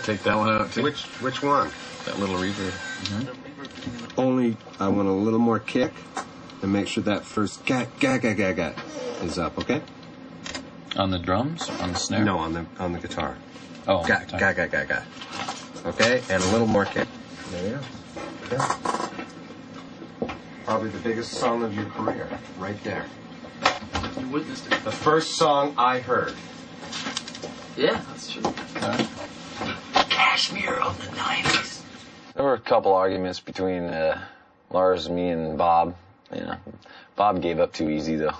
Take that one out, too. Which one? That little reverb. Mm-hmm. Only I want a little more kick, and make sure that first ga is up, okay? On the drums? On the snare? No, on the guitar. Oh, on ga. Okay, and a little more kick. There you go. Okay. Probably the biggest song of your career, right there. You witnessed it. The first song I heard. Yeah, that's true. Kashmir of the 90s. There were a couple arguments between Lars, me, and Bob. You know, Bob gave up too easy, though.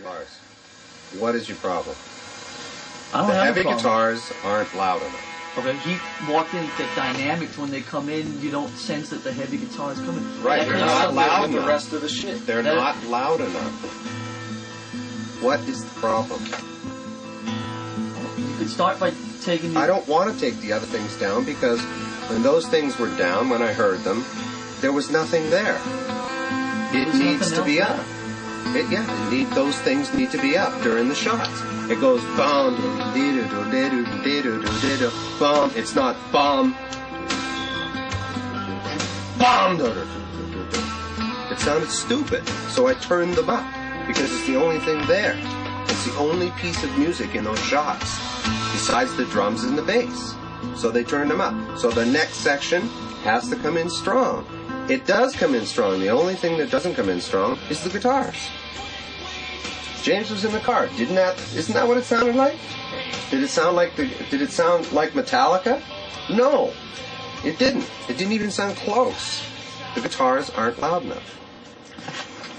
Lars, what is your problem? I don't the have heavy a problem. guitars aren't loud enough. Okay, he walked in the dynamics when they come in. You don't sense that the heavy guitar is coming. Right, they're not loud with enough. the rest of the shit. They're not loud enough. What is the problem? You could start by taking the... I don't want to take the other things down because when those things were down, when I heard them, there was nothing there. It needs to be up. Those things need to be up during the shots. It goes bum, bum. It's not bum. Bum. It sounded stupid, so I turned them up because it's the only thing there. It's the only piece of music in those shots besides the drums and the bass. So they turned them up. So the next section has to come in strong. It does come in strong. The only thing that doesn't come in strong is the guitars. James was in the car. Isn't that what it sounded like? Did it sound like Metallica? No. It didn't. It didn't even sound close. The guitars aren't loud enough.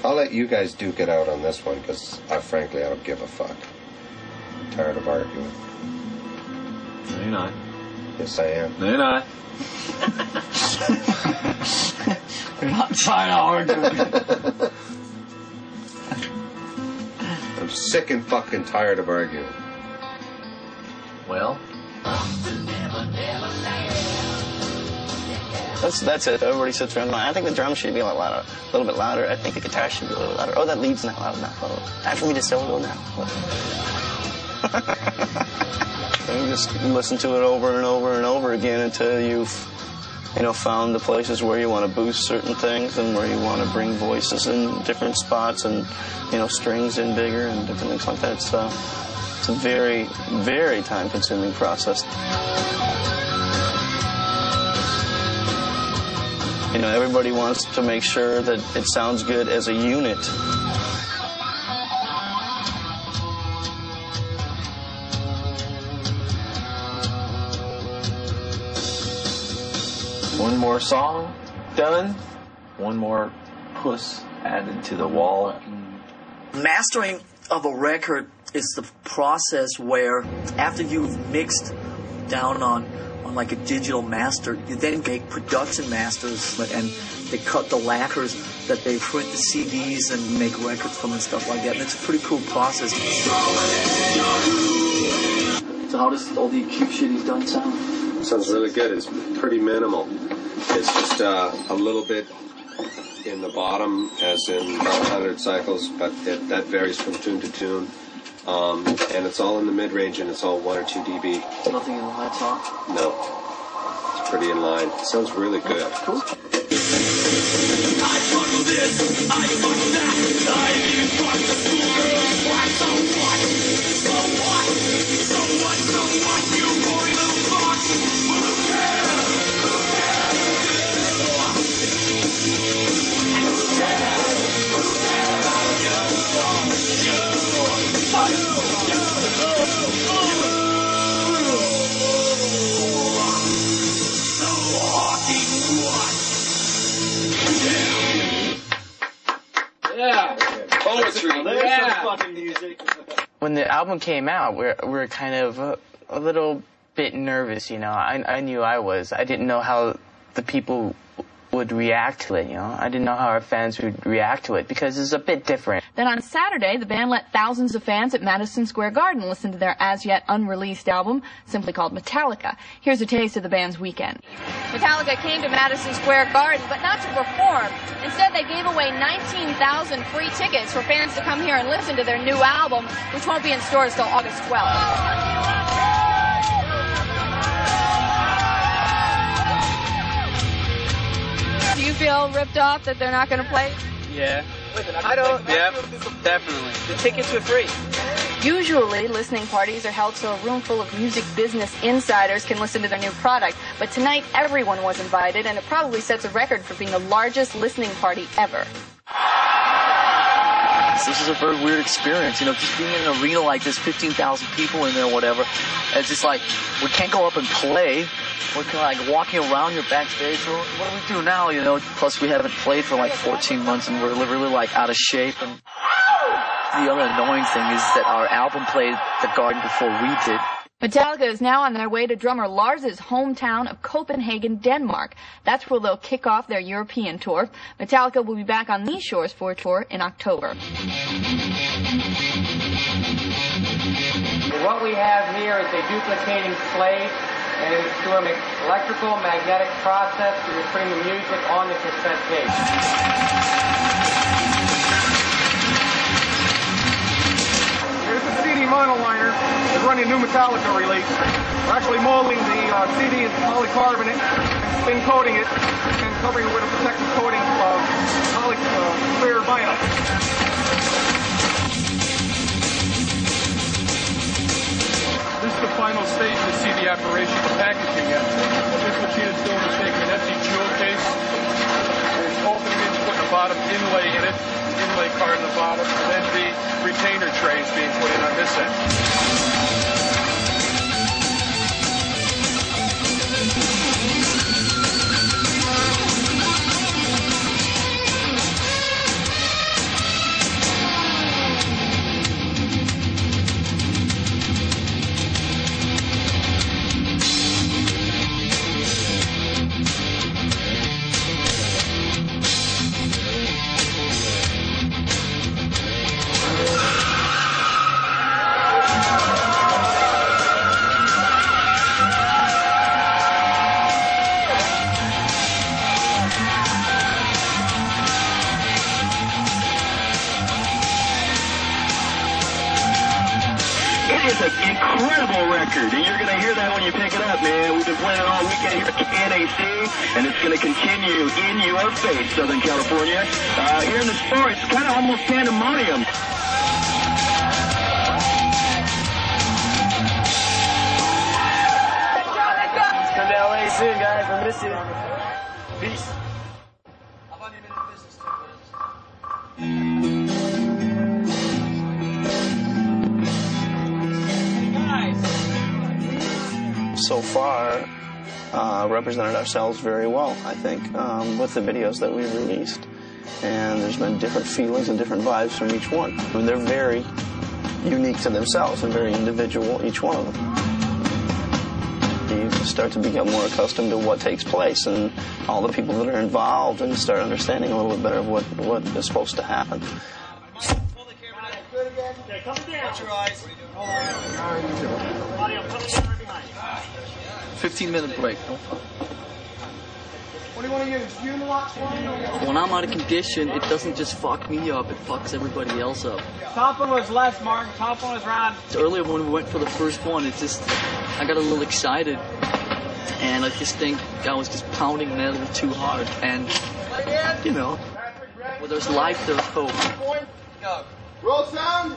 I'll let you guys duke it out on this one because frankly I don't give a fuck. I'm tired of arguing. No, you're not. Yes, I am. No, you're not. You're not trying to argue. I'm sick and fucking tired of arguing. Well, that's it. Everybody sits around. I think the drums should be a little bit louder. I think the guitar should be a little louder. Oh, that lead's not loud enough. Oh, time for me to solo now. And just listen to it over and over and over again until you've, found the places where you want to boost certain things and where you want to bring voices in different spots and, strings in bigger and different things like that. It's a very, very time-consuming process. Everybody wants to make sure that it sounds good as a unit. One more song done. One more puss added to the wall. mastering of a record is the process where after you've mixed down on like a digital master, you then make production masters, and they cut the lacquers that they print the CDs and make records from and stuff like that. And it's a pretty cool process. So how does all the acute shit he's done sound? Sounds really good. It's pretty minimal. It's just a little bit in the bottom, as in about 100 cycles, but that varies from tune to tune. And it's all in the mid-range, and it's all 1 or 2 dB. Nothing in the high top? No. It's pretty in line. It sounds really good. Cool. I fuck this, I fuck that, I even fuck the schoolgirls. Why, so what? So what? So what? So what? You boy little fuck. Well, who cares? Who cares? Who cares? Who cares about you? The walking what? Yeah. Poetry. Yeah. Fucking music. When the album came out, we were kind of a little bit nervous, you know. I knew I was. I didn't know how the people would react to it, you know. I didn't know how our fans would react to it because it's a bit different. Then on Saturday, the band let thousands of fans at Madison Square Garden listen to their as-yet unreleased album, simply called Metallica. Here's a taste of the band's weekend. Metallica came to Madison Square Garden, but not to perform. Instead, they gave away 19,000 free tickets for fans to come here and listen to their new album, which won't be in stores till August 12th. feel ripped off that they're not going to play? Yeah. I don't. Yeah, definitely. The tickets were free. Usually, listening parties are held so a room full of music business insiders can listen to their new product. But tonight, everyone was invited, and it probably sets a record for being the largest listening party ever. This is a very weird experience, you know, just being in an arena like this, 15,000 people in there or whatever. It's just like, we can't go up and play. We're kind of like walking around your backstage. So what do we do now, you know? Plus, we haven't played for like 14 months, and we're really like out of shape. And the other annoying thing is that our album played the Garden before we did. Metallica is now on their way to drummer Lars's hometown of Copenhagen, Denmark. That's where they'll kick off their European tour. Metallica will be back on these shores for a tour in October. What we have here is a duplicating slate, and it's through an electrical magnetic process to just bring the music on the cassette tape. Here's the CD monoliner. It's running a new Metallica release. We're actually molding the CD in polycarbonate and spin coating it and covering it with a protective coating of clear vinyl. This is the final stage of the CD operation, the packaging it. What this machine is doing is taking an empty jewel case, it's opening it, putting a bottom inlay in it, inlay card in the bottom, and then the retainer tray is being put in on this end. It's an incredible record, and you're going to hear that when you pick it up, man. We've been playing it all weekend here at NAC, and it's going to continue in your face, Southern California. Here in the store, it's kind of almost pandemonium. Come to LA soon, guys. I miss you. Peace. So far, represented ourselves very well, I think, with the videos that we've released. And there's been different feelings and different vibes from each one. I mean, they're very unique to themselves and very individual, each one of them. You start to become more accustomed to what takes place and all the people that are involved, and start understanding a little bit better of what is supposed to happen. Okay, come down. Watch your eyes. Audio, come down right behind you. 15-minute break. What do you want to use? Unilock? When I'm out of condition, it doesn't just fuck me up, it fucks everybody else up. Top one was left, Mark. Top one was Ron. Earlier when we went for the first one, I got a little excited, and I just think I was just pounding that a little too hard. And, you know, where there's life, there's hope. Roll sound.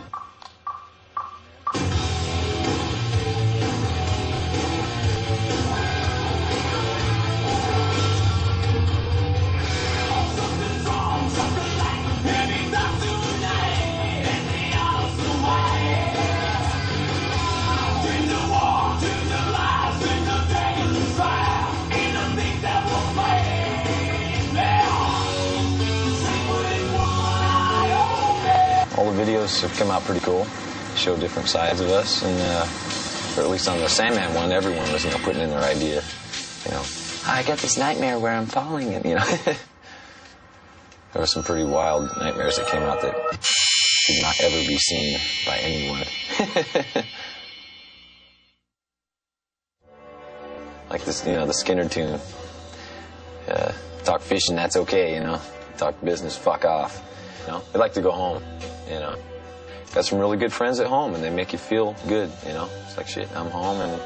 All the videos have come out pretty cool. Show different sides of us, and or at least on the Sandman one, everyone was, putting in their idea. I got this nightmare where I'm falling, and there were some pretty wild nightmares that came out that should not ever be seen by anyone. Like this, the Skinner tune. Talk fishing, that's okay, Talk business, fuck off. They like to go home, Got some really good friends at home, and they make you feel good, It's like, shit, I'm home, and,